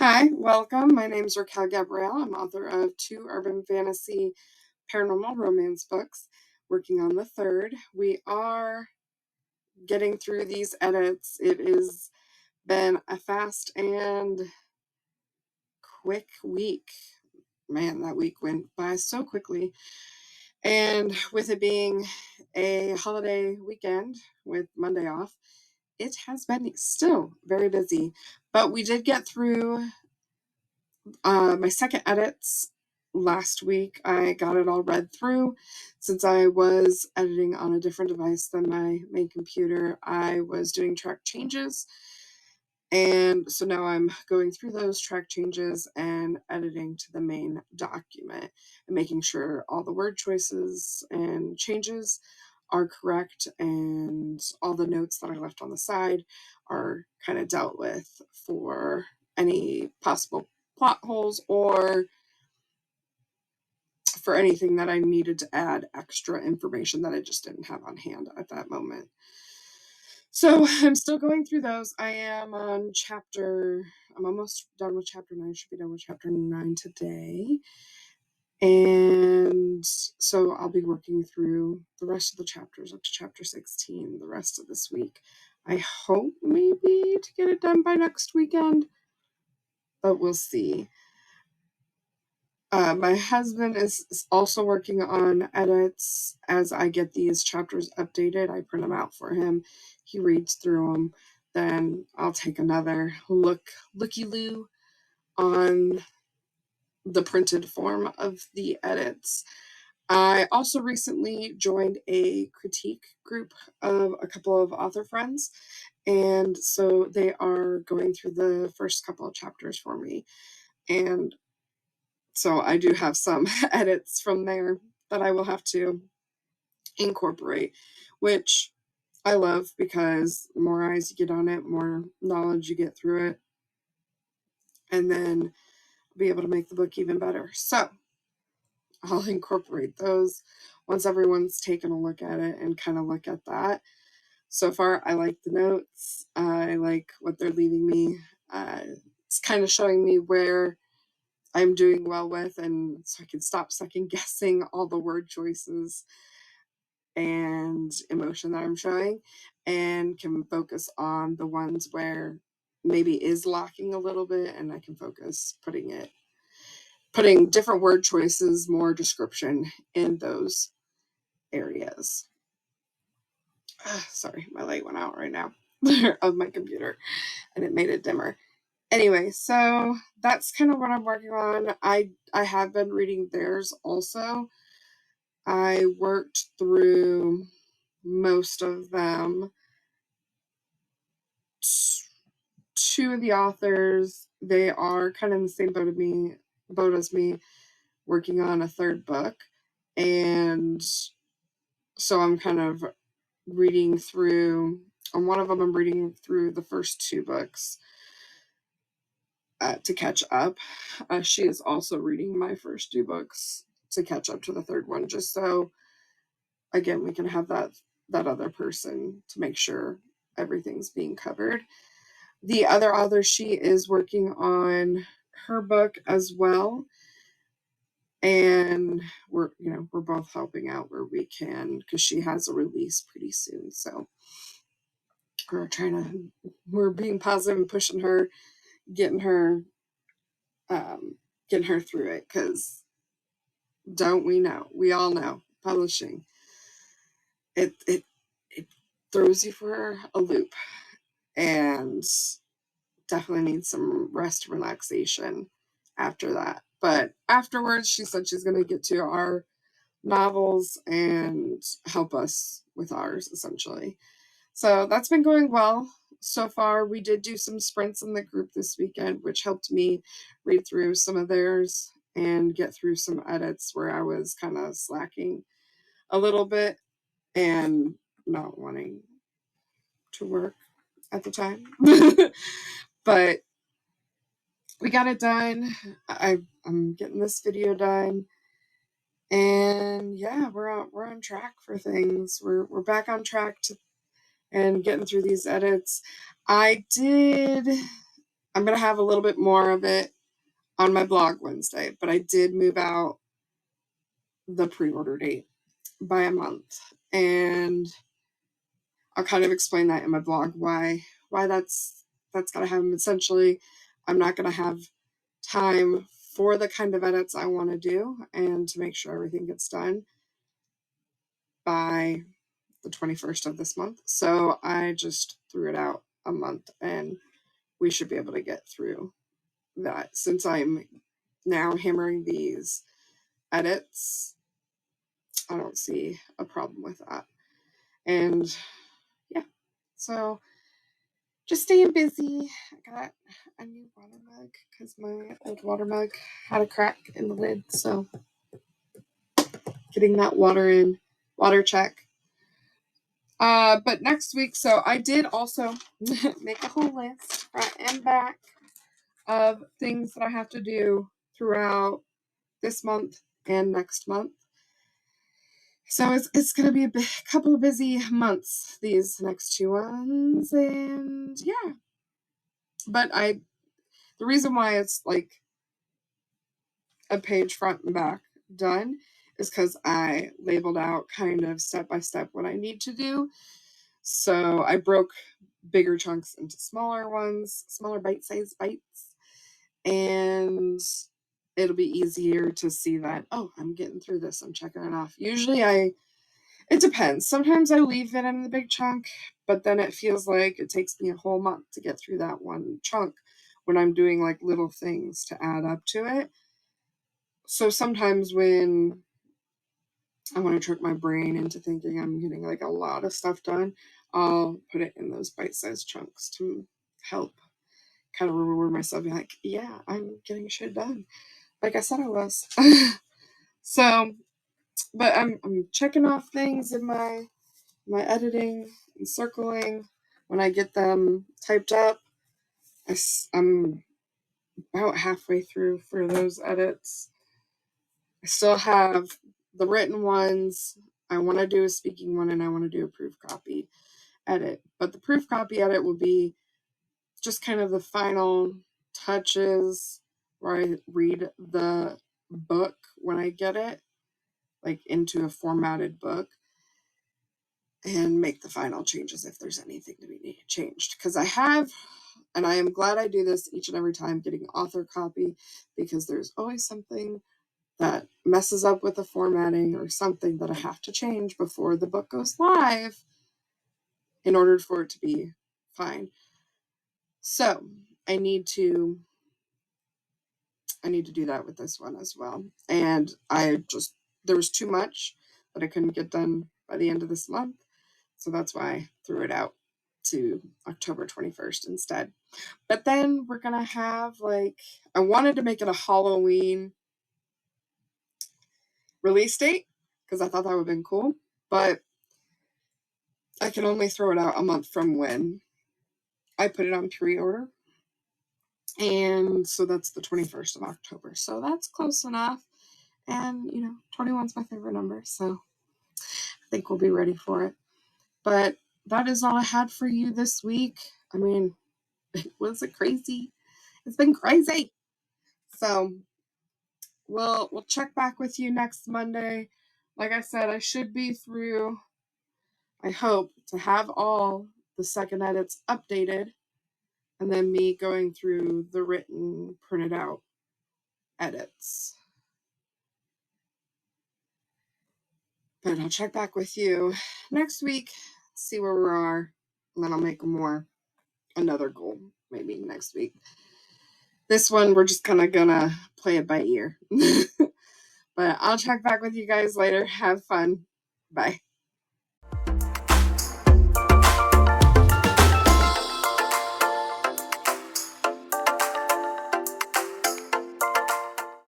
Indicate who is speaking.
Speaker 1: Hi, welcome. My name is Raquel Gabrielle. I'm author of 2 urban fantasy paranormal romance books, working on the third. We are getting through these edits. It has been a fast and quick week. Man, that week went by so quickly. And with it being a holiday weekend with Monday off, it has been still very busy. But we did get through my second edits last week. I got it all read through. Since I was editing on a different device than my main computer, I was doing track changes. And so now I'm going through those track changes and editing to the main document and making sure all the word choices and changes are correct and all the notes that I left on the side are kind of dealt with for any possible plot holes or for anything that I needed to add extra information that I just didn't have on hand at that moment. So I'm still going through those. I'm almost done with chapter 9. Should be done with chapter 9 today. And so I'll be working through the rest of the chapters up to chapter 16 the rest of this week. I hope maybe to get it done by next weekend, but we'll see. My husband is also working on edits as I get these chapters updated. I print them out for him. He reads through them. Then I'll take another looky-loo on the printed form of the edits. I also recently joined a critique group of a couple of author friends, and so they are going through the first couple of chapters for me. And so I do have some edits from there that I will have to incorporate, which I love because the more eyes you get on it, more knowledge you get through it, and then be able to make the book even better. So I'll incorporate those once everyone's taken a look at it and kind of look at that. So far, I like the notes. I like what they're leaving me. It's kind of showing me where I'm doing well with, and so I can stop second guessing all the word choices and emotion that I'm showing and can focus on the ones where maybe is lacking a little bit, and I can focus putting different word choices, more description in those areas. Sorry, my light went out right now of my computer and it made it dimmer. Anyway, so that's kind of what I'm working on. I have been reading theirs also. I worked through most of them. 2 of the authors, they are kind of in the same boat as me, working on a third book. And so I'm kind of reading through, on one of them I'm reading through the first 2 books to catch up. She is also reading my first 2 books to catch up to the third one, just so again we can have that other person to make sure everything's being covered. The other author, she is working on her book as well, and we're both helping out where we can because she has a release pretty soon. So we're being positive and pushing her, getting her through it, because don't we all know publishing, it throws you for a loop and definitely needs some rest and relaxation after that. But afterwards, she said she's going to get to our novels and help us with ours, essentially. So that's been going well so far. We did do some sprints in the group this weekend, which helped me read through some of theirs and get through some edits where I was kind of slacking a little bit and not wanting to work at the time. But we got it done. I'm getting this video done. And yeah, we're on track for things. We're back on track and getting through these edits. I did I'm going to have a little bit more of it on my blog Wednesday, but I did move out the pre-order date by a month, and I'll kind of explain that in my blog why that's got to happen. Essentially, I'm not going to have time for the kind of edits I want to do and to make sure everything gets done by the 21st of this month. So I just threw it out a month, and we should be able to get through that. Since I'm now hammering these edits, I don't see a problem with that. And yeah, so just staying busy. I got a new water mug because my old water mug had a crack in the lid. So getting that water check. But next week, so I did also make a whole list front and back of things that I have to do throughout this month and next month. So it's going to be a couple of busy months, these next 2 ones, and yeah. But the reason why it's like a page front and back done is because I labeled out kind of step by step what I need to do. So I broke bigger chunks into smaller ones, smaller bite-sized bites, and it'll be easier to see that, oh, I'm getting through this, I'm checking it off. Usually it depends. Sometimes I leave it in the big chunk, but then it feels like it takes me a whole month to get through that one chunk when I'm doing like little things to add up to it. So sometimes when I want to trick my brain into thinking I'm getting like a lot of stuff done, I'll put it in those bite-sized chunks to help kind of reward myself, be like, yeah, I'm getting shit done, like I said I was. So, but I'm checking off things in my editing and circling. When I get them typed up, I'm about halfway through for those edits. I still have the written ones. I want to do a speaking one, and I want to do a proof copy edit. But the proof copy edit will be just kind of the final touches where I read the book when I get it, like into a formatted book, and make the final changes if there's anything to be changed. Because I have, and I am glad I do this each and every time, getting author copy, because there's always something that messes up with the formatting or something that I have to change before the book goes live in order for it to be fine. So I need to do that with this one as well. And there was too much that I couldn't get done by the end of this month. So that's why I threw it out to October 21st instead. But then we're going to have I wanted to make it a Halloween release date because I thought that would have been cool. But I can only throw it out a month from when I put it on pre-order. And so that's the 21st of October. So that's close enough. And, 21's my favorite number. So I think we'll be ready for it. But that is all I had for you this week. I mean, was it crazy? It's been crazy. So we'll check back with you next Monday. Like I said, I should be through, I hope, to have all the second edits updated, and then me going through the written, printed out edits. But I'll check back with you next week, see where we are, and then I'll make another goal maybe next week. This one, we're just kind of gonna play it by ear. But I'll check back with you guys later. Have fun. Bye.